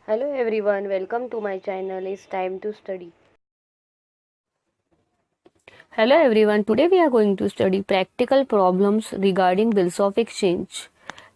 Hello everyone, welcome to my channel. It's time to study. Hello everyone, today we are going to study practical problems regarding bills of exchange.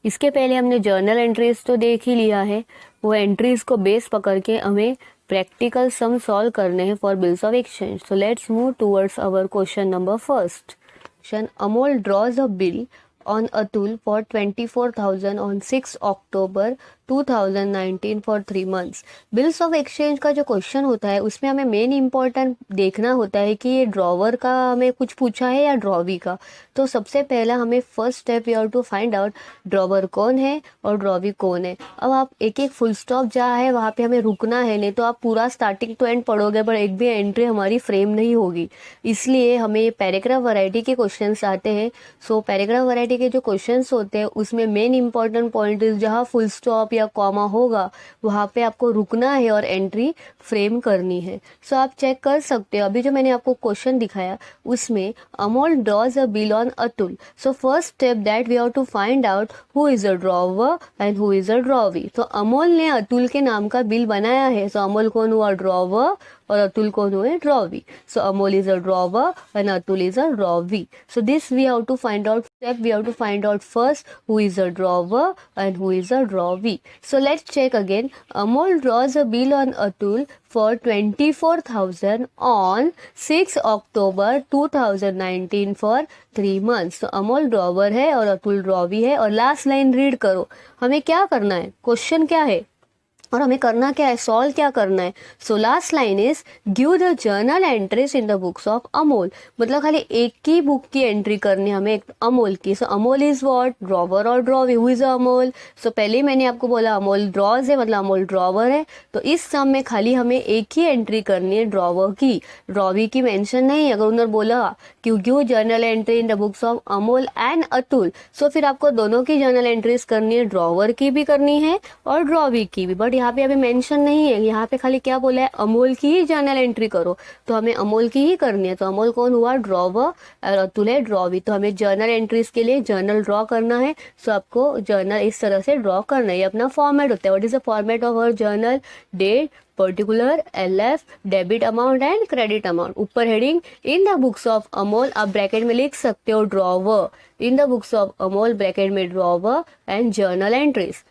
इसके पहले हमने journal entries तो देख ही लिया है. वो entries को बेस पकड़ के हमें प्रैक्टिकल सम सॉल्व करने हैं for bills of exchange. So let's move towards our question number first. Question: Amol draws a bill on Atul for 24,000 on 6 October 2019 for 3 months. Bills of exchange का जो question होता है उसमें हमें मेन इंपॉर्टेंट देखना होता है कि ये ड्रॉवर का हमें कुछ पूछा है या ड्रॉवी का. तो सबसे पहला हमें first step we have to find out drawer कौन है और ड्रॉवी कौन है. अब आप एक एक फुल स्टॉप जहाँ है वहाँ पे हमें रुकना है, नहीं तो आप पूरा स्टार्टिंग टू एंड पढ़ोगे पर एक भी एंट्री हमारी फ्रेम नहीं होगी. इसलिए हमें पैराग्राफ वैरायटी के क्वेश्चंस आते हैं. सो पैराग्राफ वैरायटी के जो क्वेश्चंस होते हैं उसमें मेन इंपॉर्टेंट पॉइंट इज जहाँ फुल स्टॉप या कॉमा होगा वहाँ पे आपको रुकना है और एंट्री फ्रेम करनी है. सो आप चेक कर सकते हो. अभी जो मैंने आपको क्वेश्चन दिखाया उसमें Amol draws a bill on Atul. So first step that we have to find out who is a drawer and who is a drawee. तो अमोल ने अतुल के नाम का बिल बनाया है. सो अमोल कौन हुआ? ड्रॉवर. और अतुल कौन हुए? Drawee. So Amol is a drawer and Atul is a drawee. So this we have to find out step. We have to find out first who is a drawer and who is a drawee. So let's check again. Amol draws a bill on Atul for 24,000 on 6 October 2019 for 3 months. तो Amol drawer है और Atul drawee है. और last line read करो. हमें क्या करना है? क्वेश्चन क्या है और हमें करना क्या है? सॉल्व क्या करना है? So last line is give the journal entries in the books of Amol. मतलब खाली एक ही बुक की एंट्री करनी है हमें, अमोल की. So Amol is what? Drawer और drawee. Who is Amol? So पहले मैंने आपको बोला अमोल ड्रॉज है, मतलब अमोल ड्रॉवर है. तो इस सम में खाली हमें एक ही एंट्री करनी है ड्रॉवर की, ड्रॉवी की मेंशन नहीं. अगर उन्होंने बोला कि give journal entry in the books of Amol and Atul, so फिर आपको दोनों की जर्नल एंट्रीज करनी है, ड्रॉवर की भी करनी है और ड्रॉवी की भी. बट यहाँ पे अभी मेंशन नहीं है. यहाँ पे खाली क्या बोला है? अमोल की ही जर्नल एंट्री करो. तो हमें अमोल की ही करनी है. तो अमोल कौन हुआ? ड्रॉवर और अतुल है ड्रॉवी. तो हमें जर्नल एंट्रीज के लिए जर्नल ड्रॉ करना है. सो आपको जर्नल इस तरह से ड्रॉ करना है. ये अपना फॉर्मेट होता है. What is the format of our journal? Date, particular, LF, debit amount and credit amount. ऊपर heading in the books of Amol, आप ब्रैकेट में लिख सकते हो drawer. In the books of Amol bracket में drawer and journal entries.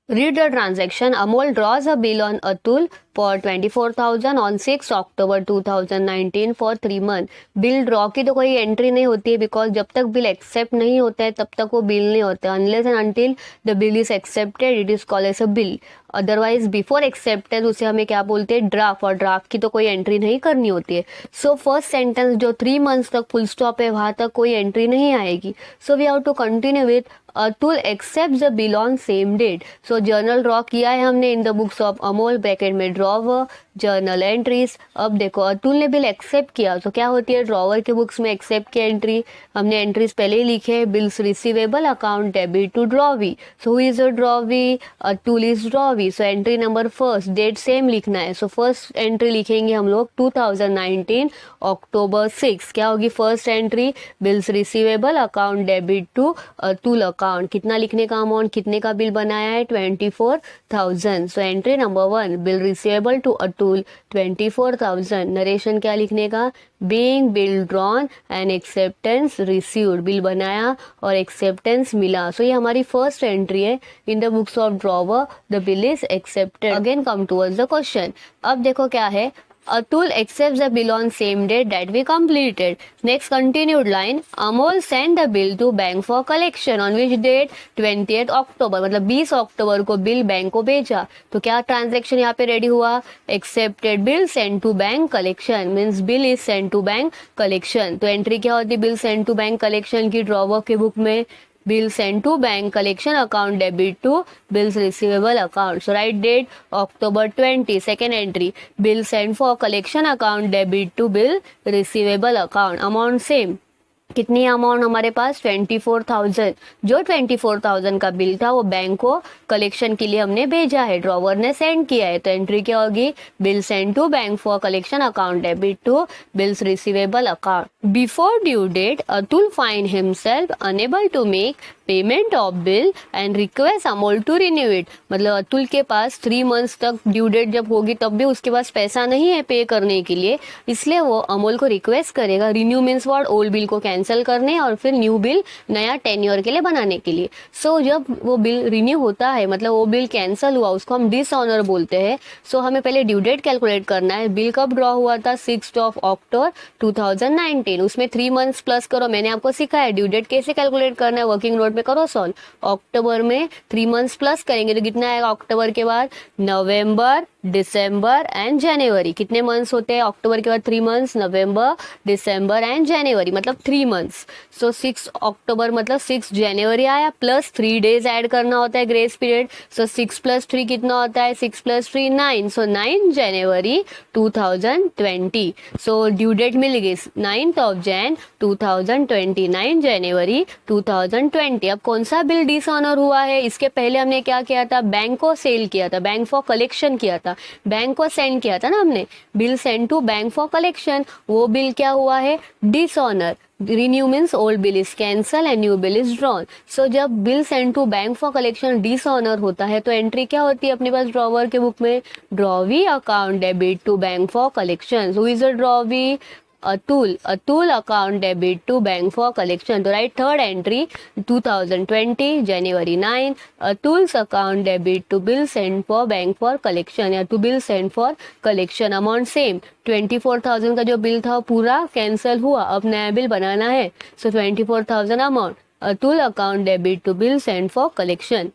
Read the transaction. Amol draws a bill on Atul for 24,000 on 6 October 2019 for 3 months. Bill draw की तो कोई entry नहीं होती है बिकॉज जब तक बिल एक्सेप्ट नहीं होता है तब तक वो बिल नहीं होता है. Unless and until the bill is accepted it is called as a bill. Otherwise before accepted उसे हमें क्या बोलते हैं? ड्राफ्ट. और ड्राफ्ट की तो कोई एंट्री नहीं करनी होती है. सो फर्स्ट सेंटेंस जो 3 मंथ्स तक फुल स्टॉप है वहां तक कोई एंट्री नहीं आएगी. So we have to continue with Atul accept the bill on same date. So journal draw किया है हमने in the books of Amol bracket में ड्रॉवर जर्नल एंट्रीज. अब देखो अतुल ने बिल एक्सेप्ट किया तो क्या होती है? ड्रॉवर के बुक्स में एक्सेप्ट की एंट्री. हमने एंट्रीज पहले ही लिखे हैं. Bills receivable account debit to drawee. So who is a drawee? Atul is drawee. So entry number first, date same लिखना है. सो फर्स्ट एंट्री लिखेंगे हम लोग 2019 अक्टूबर 6. क्या होगी first entry? Bills receivable account debit to Atul account. कितना लिखने का अमाउंट, कितने का बिल बनाया है? 24,000. So entry number 1 bill receivable to Atul 24,000. Narration क्या लिखने का? Being bill drawn and acceptance received. Bill बनाया और एक्सेप्टेंस मिला. सो ये हमारी फर्स्ट एंट्री है in the books of drawer. The bill is accepted. Again come towards the question. अब देखो क्या है? Atul accepts the bill on same date that we completed. Next continued line. Amol sent the bill to bank for collection on which date? 20th October. मतलब 20 अक्टूबर को bill bank को भेजा. तो क्या ट्रांजेक्शन यहाँ पे रेडी हुआ? Accepted bill send to bank collection. Means bill is send to bank collection. तो एंट्री क्या होती है bill send to bank collection की? ड्रॉवर के बुक में bill sent to bank collection account debit to bills receivable account. So write date October 20. Second entry bill sent for collection account debit to bill receivable account. Amount same. कितनी amount हमारे पास? 24,000. जो 24,000 का bill था वो bank को collection के लिए हमने भेजा है, ड्रॉवर ने सेंड किया है. तो एंट्री क्या होगी? Bill send to bank for collection account debit to bills receivable account. Before due date Atul find himself unable to make payment of bill and request Amol to renew it. मतलब अतुल के पास 3 months तक due date जब होगी तब भी उसके पास पैसा नहीं है पे करने के लिए, इसलिए वो अमोल को रिक्वेस्ट करेगा। Renew means what, old bill को कैंसिल करने और फिर न्यू बिल नया टेन्योर के लिए बनाने के लिए। सो जब वो बिल रिन्यू होता है, मतलब वो बिल कैंसिल हुआ, उसको हम डिसऑनर बोलते हैं। सो हमें पहले ड्यू डेट कैलकुलेट करना है। बिल कब ड्रॉ हुआ था, 6 अक्टूबर 2019। उसमें 3 मंथ्स प्लस करो, मैंने आपको सिखाया ड्यू डेट कैसे कैलकुलेट करना है, वर्किंग नोट में करो सॉल्व। अक्टूबर में 3 मंथ्स प्लस करेंगे तो कितना आएगा अक्टूबर के बाद, नवंबर, दिसंबर एंड जनवरी। कितने मंथ्स होते हैं अक्टूबर के बाद 3 मंथ्स, नवंबर, दिसंबर एंड जनवरी, मतलब 3 मंथ्स। सो 6 अक्टूबर मतलब 6 जनवरी आया, प्लस 3 डेज ऐड करना होता है ग्रेस पीरियड। सो 6 + 3 कितना होता है, 6 + 3 9। सो 9 जनवरी 2020। सो ड्यू डेट मिल गई 9 Jan 2020, 9 जनवरी 2020। अब कौन सा बिल डिसऑनर हुआ है, इसके पहले हमने क्या किया था, बैंक को सेल किया था, बैंक फॉर कलेक्शन किया था, बैंक को सेंड किया था ना हमने, bill send to bank for collection. वो बिल क्या हुआ है, dishonour. Renew means old bill is cancel and new bill is drawn. So जब bill send to bank for collection dishonour होता है तो एंट्री क्या होती है अपने पास ड्रॉवर के बुक में, drawee account debit to bank for collection. Who is a drawee, Atul, Atul account debit to bank for collection. तो right third entry 2020 January 9, Atul's account debit to bill send for bank for collection या to bill send for collection. Amount same, 24,000 का जो bill था पूरा cancel हुआ, अब नया bill बनाना है। So 24,000 amount, Atul account debit to bill send for collection.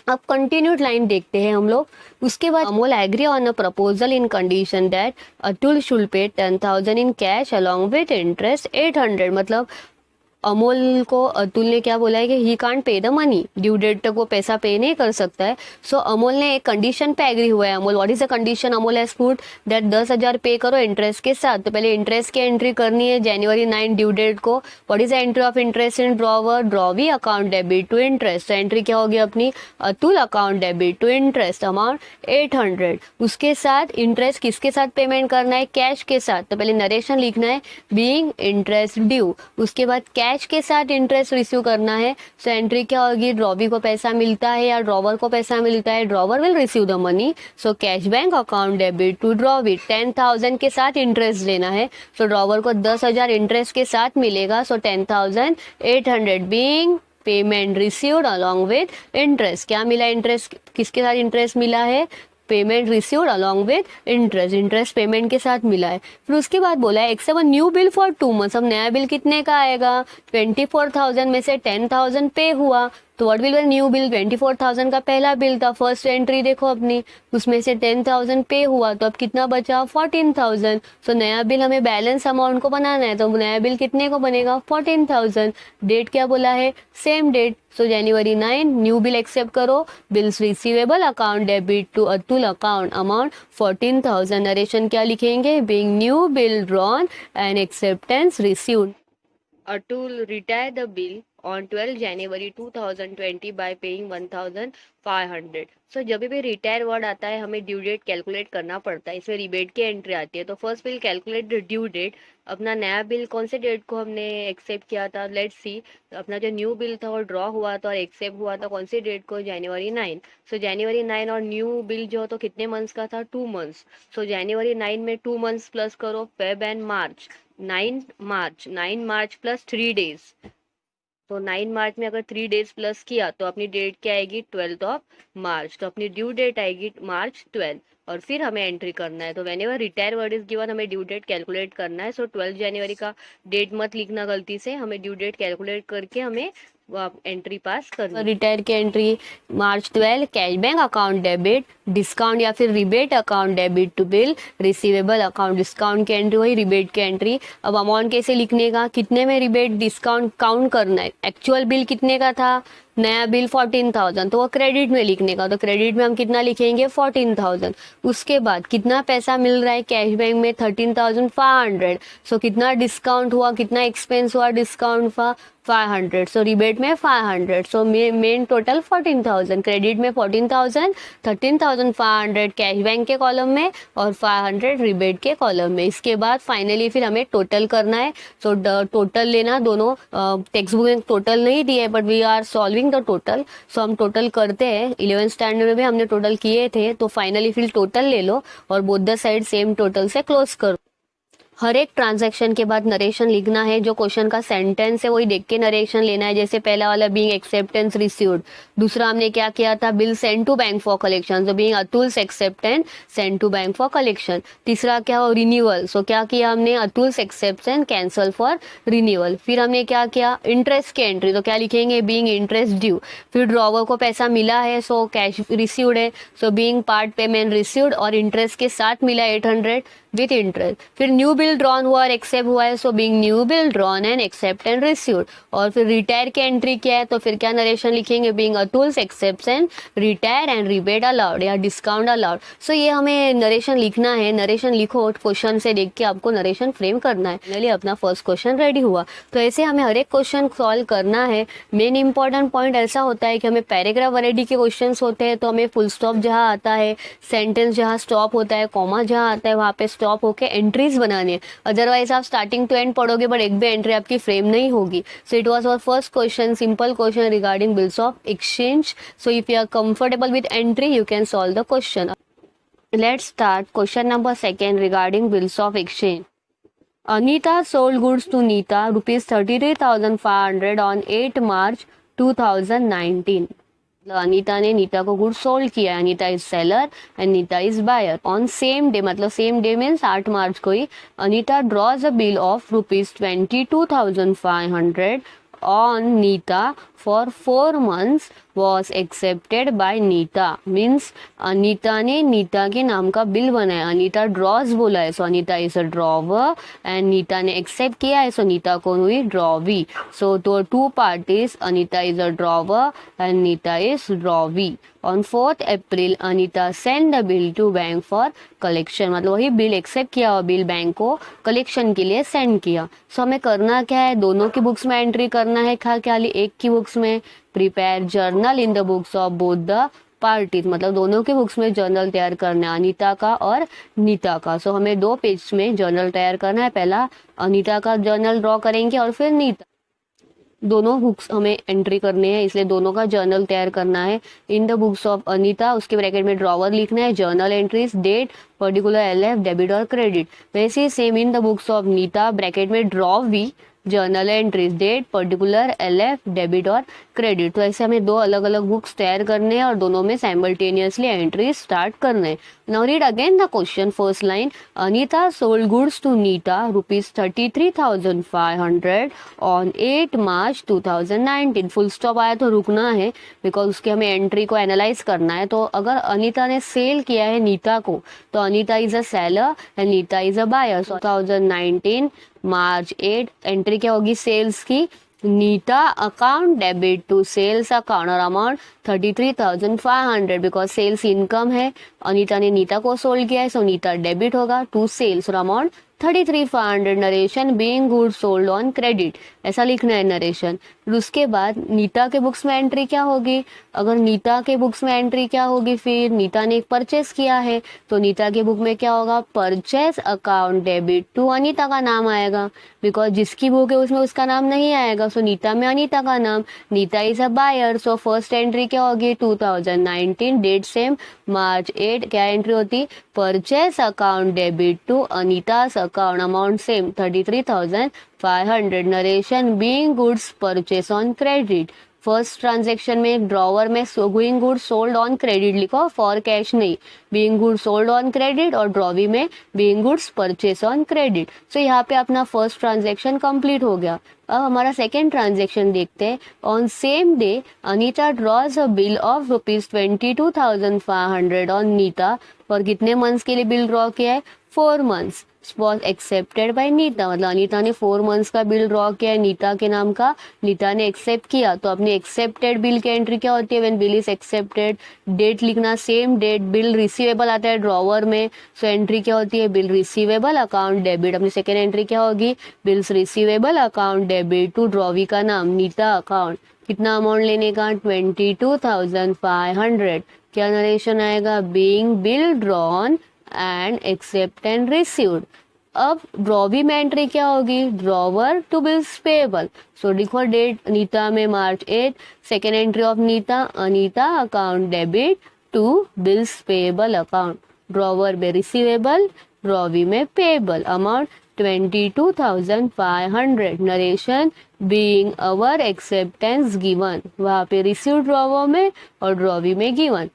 अब कंटिन्यूड लाइन देखते हैं हम लोग। उसके बाद Amol agree on a proposal in condition that Atul should pay 10,000 in cash along with interest 800। मतलब अमोल को अतुल ने क्या बोला है कि he can't pay the money, due date तक वो पैसा पे नहीं कर सकता है। सो अमोल ने एक कंडीशन पे एग्री हुआ है। Amol, what is the condition Amol has put, that 10,000 पे करो इंटरेस्ट के साथ। तो पहले इंटरेस्ट की एंट्री करनी है जनवरी 9 ड्यू डेट को। What is the entry of interest in drawer, drawee account debit to interest. तो एंट्री क्या होगी अपनी, Atul account debit to interest amount 800। उसके साथ इंटरेस्ट किसके साथ पेमेंट करना है, कैश के साथ। तो पहले नरेशन लिखना है, बीइंग इंटरेस्ट ड्यू। उसके बाद कैश के साथ इंटरेस्ट रिसीव करना है। सो एंट्री क्या होगी, ड्रॉवी को पैसा मिलता है या ड्रॉवर को पैसा मिलता है, drawer will receive the money. So cash bank account debit to drawee, 10,000 के साथ इंटरेस्ट लेना है। सो ड्रॉवर को 10,000 इंटरेस्ट के साथ मिलेगा। So 10,800 being payment received along with interest. क्या मिला, इंटरेस्ट किसके साथ इंटरेस्ट मिला है, payment received along with interest, interest payment के साथ मिला है। फिर उसके बाद बोला है accept new bill for 2 months. अब नया बिल कितने का आएगा, 24,000 में से 10,000 पे हुआ तो what will be new bill, 24,000 का पहला बिल था, फर्स्ट एंट्री देखो अपनी, उसमें से 10,000 पे हुआ तो अब कितना बचा 14,000। सो नया बिल हमें बैलेंस अमाउंट को बनाना है, तो नया बिल कितने को बनेगा 14,000। डेट क्या बोला है, सेम डेट। सो जनवरी 9 न्यू बिल एक्सेप्ट करो, bills receivable account debit to Atul account amount 14,000। Narration क्या लिखेंगे, being new bill drawn and acceptance received. Atul retired the bill on 12 January 2020 by paying 1,500। सो जब भी रिटायर वर्ड आता है हमें due date calculate करना पड़ता है, इसमें रिबेट की एंट्री आती है। तो first bill calculate due date, अपना नया बिल कौन से डेट को हमने एक्सेप्ट किया था, लेट्स सी। अपना जो न्यू बिल था वो ड्रॉ हुआ था और एक्सेप्ट हुआ था कौन सी डेट को, जनवरी 9। सो जनवरी 9 और न्यू बिल जो तो कितने मंथ्स का था, 2 मंथ्स। सो जनवरी 9 में 2 मंथ्स प्लस करो, Feb and March, 9 March plus 3 days. तो 9 मार्च में अगर 3 डेज प्लस किया तो अपनी डेट क्या आएगी, 12 मार्च। तो अपनी ड्यू डेट आएगी मार्च 12 और फिर हमें एंट्री करना है। तो whenever retire word is given हमें ड्यू डेट कैलकुलेट करना है। सो 12 जनवरी का डेट मत लिखना गलती से, हमें ड्यू डेट कैलकुलेट करके हमें एंट्री पास करना। रिटायर की entry March 12, cash bank account debit, discount या फिर rebate account debit to bill receivable account. Discount की एंट्री वही, रिबेट की एंट्री। अब अमाउंट कैसे लिखने का, कितने में रिबेट डिस्काउंट काउंट करना है, एक्चुअल बिल कितने का था, नया बिल 14,000, तो वो क्रेडिट में लिखने का। तो क्रेडिट में हम कितना लिखेंगे 14,000। उसके बाद कितना पैसा मिल रहा है कैश बैंक में 13,500। सो कितना डिस्काउंट हुआ, कितना एक्सपेंस हुआ डिस्काउंट का 500, सो रिबेट में 500, सो मेन टोटल 14,000, क्रेडिट में 14,000, 13,500 कैश बैंक के कॉलम में और 500 रिबेट के कॉलम में। इसके बाद फाइनली फिर हमें टोटल करना है, सो टोटल लेना, दोनों टेक्स्ट बुक में टोटल नहीं दिए but we are solving the total, so हम टोटल करते हैं। 11th स्टैंडर्ड में भी हमने टोटल किए थे, तो फाइनली फिर टोटल ले लो और both the side same total से क्लोज करो। हर एक ट्रांजैक्शन के बाद नरेशन लिखना है, जो क्वेश्चन का सेंटेंस है वही देख के नरेशन लेना है। जैसे पहला वाला बीइंग एक्सेप्टेंस रिसीव्ड, दूसरा हमने क्या किया था, bill send to bank for collection, so being Atul's acceptance send to bank for collection. तीसरा क्या हो, रिन्यूअल, सो क्या किया हमने, Atul's acceptance cancel for renewal. फिर हमने क्या किया, इंटरेस्ट की एंट्री, तो क्या लिखेंगे, बीइंग इंटरेस्ट ड्यू। फिर ड्रॉवर को पैसा मिला है, सो कैश रिसीव्ड है, so being part payment received और इंटरेस्ट के साथ मिला 800 विथ इंटरेस्ट। फिर न्यू बिल ड्रॉन हुआ और एक्सेप्ट हुआ है, so being new bill drawn and accept and received. और फिर रिटायर की एंट्री क्या है, तो फिर क्या नरेशन लिखेंगे, being Atul's accept and retire and rebate allowed या डिस्काउंट अलाउड। सो ये हमें नरेशन लिखना है। नरेशन लिखो, क्वेश्चन से देख के आपको नरेशन फ्रेम करना है। फाइनली अपना फर्स्ट क्वेश्चन रेडी हुआ। तो ऐसे हमें हर एक क्वेश्चन सॉल्व करना है। मेन इंपॉर्टेंट पॉइंट ऐसा होता है कि हमें पैराग्राफ वैरायटी के क्वेश्चन होते हैं, तो हमें फुल स्टॉप जहाँ आता है, सेंटेंस जहाँ स्टॉप होता है, कॉमा जहाँ आता है, वहाँ पे स्टॉप होके एंट्रीज बनानी है। अदरवाइज आप स्टार्टिंग टू एंड पढ़ोगे बट एक भी एंट्री आपकी फ्रेम नहीं होगी। So it was our first question, simple question regarding bills of exchange. So if you are comfortable with entry you can solve the question. Let's start question number 2 regarding bills of exchange. Anita sold goods to Nita rupees 33,500 on 8 March 2019. Anita ने नीता को good sold किया। Anita is seller and Nita is buyer. On same day, मतलब same day means 8 March को ही, Anita draws a bill of rupees 22,500 on Nita for 4 months was accepted by Nita. Means Anita ने नीता के नाम का बिल बनाया। अनीता ड्रॉज बोला है, so Anita is a drawer and Nita ने एक्सेप्ट किया है, सो नीता कौन हुई, ड्रॉवी। सो तो 2 parties, Anita is a drawer and Nita is drawee. On 4th April Anita send the bill to bank for collection, मतलब वही बिल एक्सेप्ट किया और बिल बैंक को कलेक्शन के लिए सेंड किया। सो हमें करना क्या है, दोनों की बुक्स में एंट्री करना है, खाली एक की बुक्स में prepare journal in the books of both the parties, मतलब दोनों के बुक्स में जर्नल तैयार करना है, अनीता का और नीता का। सो हमें 2 पेज में जर्नल तैयार करना है। पहला अनीता का जर्नल ड्रॉ करेंगे और फिर नीता, दोनों बुक्स हमें एंट्री करने हैं, इसलिए दोनों का जर्नल तैयार करना है। In the books of Anita, उसके ब्रैकेट में ड्रॉवर लिखना है, journal entries, date, particular LF, debit और क्रेडिट। वैसे ही same in the books of Nita, bracket में drawee, journal entries, date, particular LF, debit और क्रेडिट। तो ऐसे हमें 2 अलग अलग बुक्स तैयार करने हैं और दोनों में साइमल्टेनियसली एंट्रीज स्टार्ट करने हैं। Now read again the question. First line, Anita sold goods to Neeta rupees 33,500 on 8 March 2019। Full stop आया तो रुकना है बिकॉज उसके हमें एंट्री को एनालाइज करना है। तो अगर अनीता ने सेल किया है नीता को, तो Anita is a seller and Nita is a buyer. 2019 March 8 entry क्या होगी, सेल्स की। Neeta account debit to sales account और अमाउंट 33,500 बिकॉज सेल्स इनकम है। अनीता ने नीता को सोल्ड किया है, सो नीता डेबिट होगा टू सेल्स और amount 33,500। Narration being good sold on credit, ऐसा लिखना है नरेशन। उसके बाद नीता के बुक्स में एंट्री क्या होगी, अगर नीता के बुक्स में एंट्री क्या होगी, फिर नीता ने एक परचेस किया है, तो नीता के बुक में क्या होगा, purchase account debit to Anita का नाम आएगा बिकॉज जिसकी बुक है उसमें उसका नाम नहीं आएगा, सो नीता में अनीता का नाम। Neeta is a buyer, so first entry क्या होगी, 2019, डेट सेम, March 8, क्या एंट्री होती, purchase account debit to Anita's account, amount same 33,500। Narration being goods purchase on credit. First transaction में ड्रॉवर में being good sold on credit लिखो, for cash नहीं, being good sold on credit, और drawee में being goods purchase on credit. So यहाँ पे अपना first transaction complete हो गया। अब हमारा सेकेंड ट्रांजेक्शन देखते हैं। On same day Anita draws a bill of rupees 22,500 on Neeta, और कितने मंथ्स के लिए बिल ड्रॉ किया है, 4 months was accepted by Nita, मतलब अनीता ने 4 मंथ्स का बिल ड्रॉ किया नीता के नाम का, नीता ने एक्सेप्ट किया, तो अपनी एक्सेप्टेड बिल की एंट्री क्या होती है, when bill is accepted, date लिखना सेम डेट, बिल रिसीवेबल आता है ड्रॉवर में, सो एंट्री क्या होती है, बिल रिसीवेबल अकाउंट डेबिट, अपनी सेकेंड एंट्री क्या होगी, bills receivable account debit to drawee का नाम नीता अकाउंट, कितना अमाउंट लेने का, 22,500, क्या नरेशन आएगा, being bill drawn and accept and received. अब ड्रॉवी में एंट्री क्या होगी, drawer to bills payable, so लिखो डेट नीता में March 8, second entry of Neeta, Anita account debit to bills payable account, drawer में रिसीवेबल, ड्रॉवी में payable, amount 22,500, narration being our acceptance given, वहाँ पे रिसीव ड्रॉवर में और ड्रॉवी में गिवन।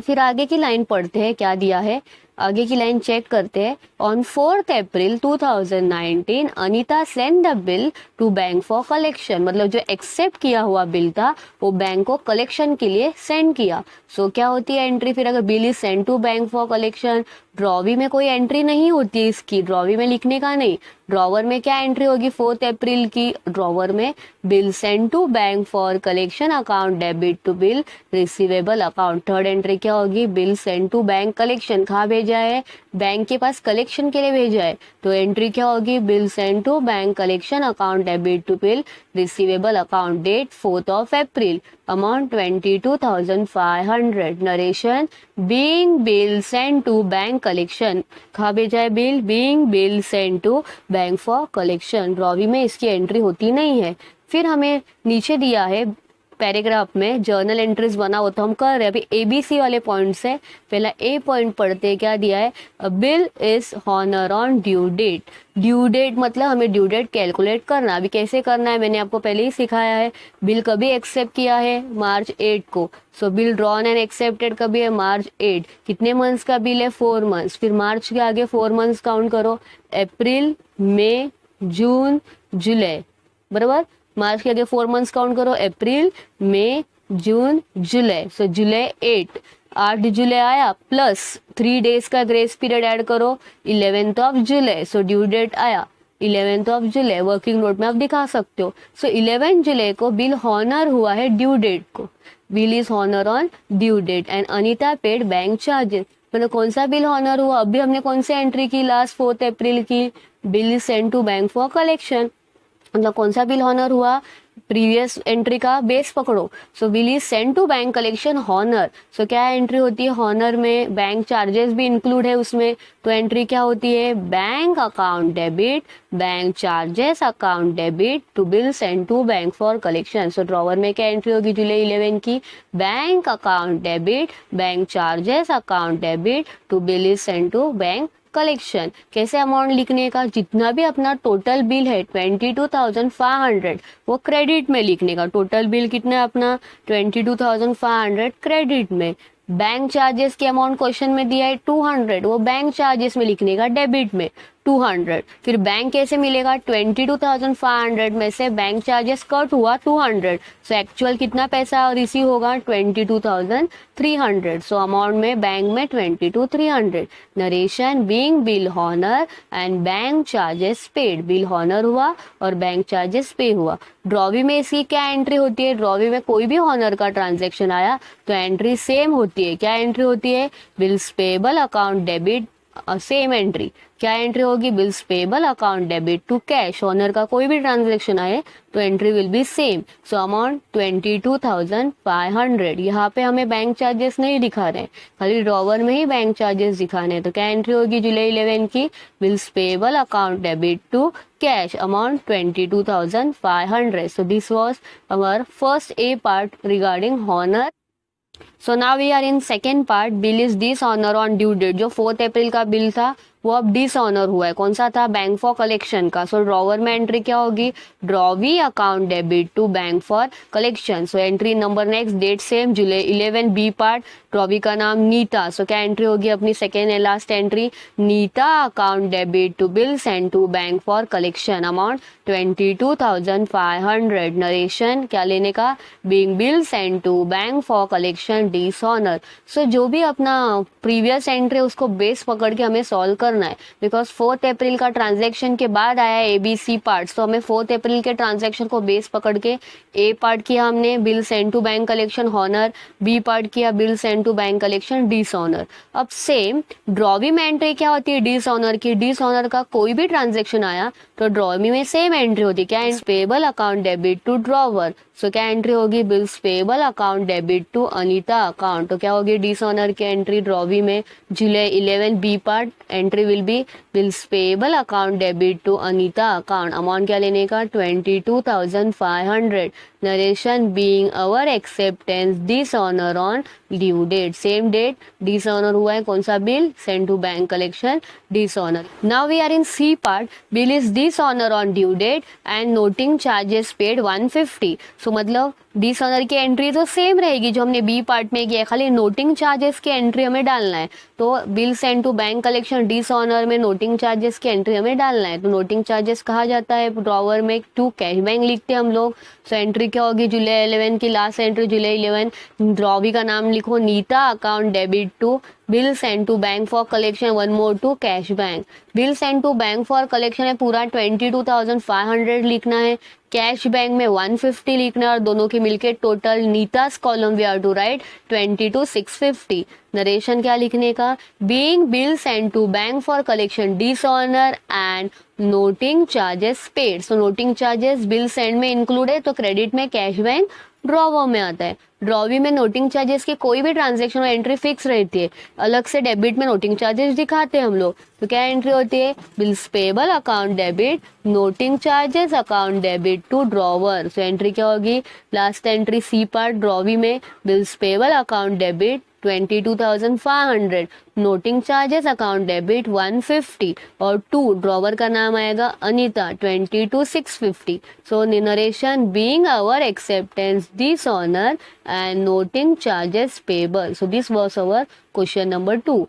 फिर आगे की लाइन पढ़ते हैं क्या दिया है, आगे की लाइन चेक करते हैं। On 4th April 2019 Anita send the bill to bank for collection, मतलब जो एक्सेप्ट किया हुआ बिल था वो बैंक को कलेक्शन के लिए सेंड किया। सो क्या होती है एंट्री, फिर अगर bill is send to bank for collection, drawee में कोई एंट्री नहीं होती है इसकी, ड्रॉवी में लिखने का नहीं, ड्रॉवर में क्या एंट्री होगी 4th April की, ड्रॉवर में bill send to bank for collection account debit to bill receivable account, third entry क्या होगी, bill send to bank collection, कहाँ भेजा है, बैंक के पास कलेक्शन के लिए भेजा है, तो एंट्री क्या होगी, bill send to bank collection account debit to bill receivable account, date 4th April, amount 22,500, narration being bill send to bank collection, कहाँ भेजा है bill, being bill send to bank for collection, drawee में इसकी entry होती नहीं है। फिर हमें नीचे दिया है पैराग्राफ में जर्नल एंट्रीज बना हो, तो हम कर रहे हैं अभी एबीसी वाले पॉइंट से, पहला ए पॉइंट पढ़ते हैं, क्या दिया है, bill is honour on due date, due date मतलब हमें ड्यू डेट कैलकुलेट करना, अभी कैसे करना है मैंने आपको पहले ही सिखाया है, बिल कभी एक्सेप्ट किया है March 8 को, सो बिल ड्रॉन एंड एक्सेप्टेड कभी है March 8, कितने मंथ्स का बिल है 4 मंथ्स, फिर मार्च के आगे 4 मंथ्स काउंट करो, अप्रैल मई जून जुलाई, बराबर, मार्च के आगे 4 मंथ्स काउंट करो, अप्रैल मई जून जुलाई, सो जुलाई 8 जुलाई आया, प्लस 3 डेज का ग्रेस पीरियड ऐड करो, 11th जुलाई, सो ड्यू डेट आया 11th जुलाई, वर्किंग नोट में आप दिखा सकते हो, सो 11 जुलाई को बिल हॉनर हुआ है ड्यू डेट को, bill is honour on due date and Anita paid bank charges, मतलब कौन सा बिल हॉनर हुआ, अभी हमने कौन सी एंट्री की लास्ट 4th April की, bill is send to bank for collection, मतलब कौन सा बिल हॉनर हुआ, प्रीवियस एंट्री का बेस पकड़ो, so bill is send to bank collection honour, so क्या एंट्री होती है, हॉनर में बैंक चार्जेस भी इंक्लूड है उसमें, तो एंट्री क्या होती है, bank account debit bank charges account debit to bill send to bank for collection, so drawer में क्या एंट्री होगी जुलाई 11 की, bank account debit bank charges account debit to bill is send to bank collection. कैसे amount लिखने का, जितना भी अपना टोटल बिल है 22,500 वो क्रेडिट में लिखने का, टोटल बिल कितना है अपना 22,500 क्रेडिट में, बैंक चार्जेस की अमाउंट क्वेश्चन में दिया है 200, वो बैंक चार्जेस में लिखने का डेबिट में 200, फिर बैंक कैसे मिलेगा 22,500 में से बैंक चार्जेस कट हुआ 200, सो एक्चुअल कितना पैसा रिसीव होगा 22,300, सो अमाउंट में बैंक में 22,300, narration being bill honour and bank charges paid, bill honour हुआ और बैंक चार्जेस पे हुआ। ड्रॉवी में इसकी क्या एंट्री होती है, ड्रॉवी में कोई भी हॉनर का ट्रांजेक्शन आया तो एंट्री सेम होती है, क्या एंट्री होती है, bills payable account debit, same entry, क्या एंट्री होगी, bills payable account debit to cash, honour का कोई भी ट्रांजैक्शन आए तो entry will be same, so amount 22,500, यहाँ पे हमें बैंक चार्जेस नहीं दिखा रहे हैं, खाली ड्रॉवर में ही बैंक चार्जेस दिखाने हैं, तो क्या एंट्री होगी जुलाई 11 की, bills payable account debit to cash, amount 22,500, so this was our first A part regarding honour. So now we are in second part, bill is dishonour on due date, जो 4th April का bill था वो अब dishonour हुआ है, कौन सा था, बैंक फॉर कलेक्शन का, सो ड्रॉवर में एंट्री क्या होगी, drawee account debit to bank for collection, so entry number next date same July 11 B part, drawee का नाम नीता, सो क्या एंट्री होगी अपनी second and last entry, Nita account debit to bill send to bank for collection, amount 22,500, narration क्या लेने का, being bill send to bank for collection dishonour, so जो भी अपना प्रीवियस एंट्री उसको बेस पकड़ के हमें सॉल्व करना करना है, बिकॉज 4 अप्रैल का ट्रांजैक्शन के बाद आया ABC पार्ट, तो हमें 4 अप्रैल के ट्रांजैक्शन को बेस पकड़ के A पार्ट किया हमने bill send to bank collection honour, B part किया bill send to bank collection dishonour. अब सेम ड्रॉवी में एंट्री क्या होती है डिसऑनर की, डिसऑनर का कोई भी ट्रांजैक्शन आया तो ड्रॉवी में सेम एंट्री होती है, क्या payable account debit to drawer, so क्या एंट्री होगी bills payable account debit to Anita account, तो क्या होगी डिसऑनर की एंट्री ड्रॉवी में July 11 B part entry will be bills payable account debit to Anita account, amount क्या लेने का 22,500, narration being our acceptance dishonour on due date, same date dishonour हुआ है कौन सा bill send to bank collection dishonour. Now we are in C part, bill is dishonour on due date and noting charges paid 150, so मतलब dishonour की entry तो same रहेगी जो हमने B पार्ट में किया है, खाली नोटिंग चार्जेस की एंट्री हमें डालना है, तो bill send to bank collection dishonour में नोटिंग चार्जेस की एंट्री हमें डालना है, तो नोटिंग चार्जेस कहा जाता है ड्रॉवर में टू कैश बैंक लिखते हैं हम लोग, सो एंट्री क्या होगी जुलाई 11 की लास्ट एंट्री जुलाई 11, ड्रॉवी का नाम लिखो Neeta account debit to bill send to bank for collection one more to cash bank, bill send to bank for collection है पूरा 22,500 लिखना है, कैश बैंक में 150 लिखना है और दोनों की मिलके total Nita's column we are to write 22,650। Narration क्या लिखने का being bill send to bank for collection dishonour and noting charges paid, so noting charges bill send में इंक्लूड है तो क्रेडिट में कैश बैंक ड्रॉवर में आता है, ड्रॉवी में नोटिंग चार्जेस की कोई भी ट्रांजैक्शन और एंट्री फिक्स रहती है, अलग से डेबिट में नोटिंग चार्जेस दिखाते हैं हम लोग, तो क्या एंट्री होती है bills payable account debit noting charges account debit to drawer, so entry क्या होगी last entry C part drawee में bills payable account debit 22,500, noting charges account debit 150 और टू ड्रॉवर का नाम आएगा Anita 22,650, so narration being our acceptance dishonour and noting charges payable, so this was our question number 2।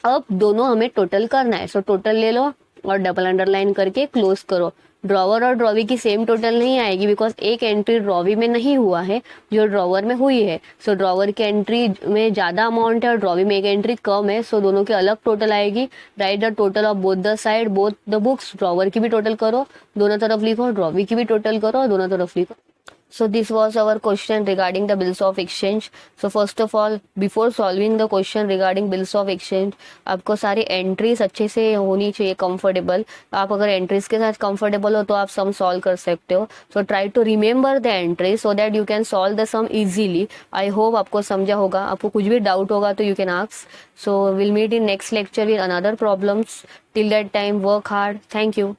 अब दोनों हमें total करना है, सो टोटल ले लो और डबल अंडरलाइन करके क्लोज करो, ड्रॉवर और ड्रॉवी की सेम टोटल नहीं आएगी बिकॉज एक एंट्री ड्रॉवी में नहीं हुआ है जो ड्रॉवर में हुई है, सो ड्रॉवर की एंट्री में ज़्यादा अमाउंट है और ड्रॉवी में एक एंट्री कम है, सो दोनों की अलग टोटल आएगी, right the total of both the side both the books, drawer की भी टोटल करो दोनों तरफ लिखो, ड्रॉवी की भी टोटल करो दोनों तरफ लिखो। So this was our question regarding the bills of exchange. So first of all, before solving the question regarding bills of exchange, आपको सारी एंट्रीज अच्छे से होनी चाहिए कंफर्टेबल, आप अगर एंट्रीज के साथ कंफर्टेबल हो तो आप सम सॉल्व कर सकते हो, so try to remember the entry so that you can solve the sum easily. I hope आपको समझा होगा, आपको कुछ भी डाउट होगा तो you can ask, so will meet in next lecture with another problems, till that time work hard, thank you.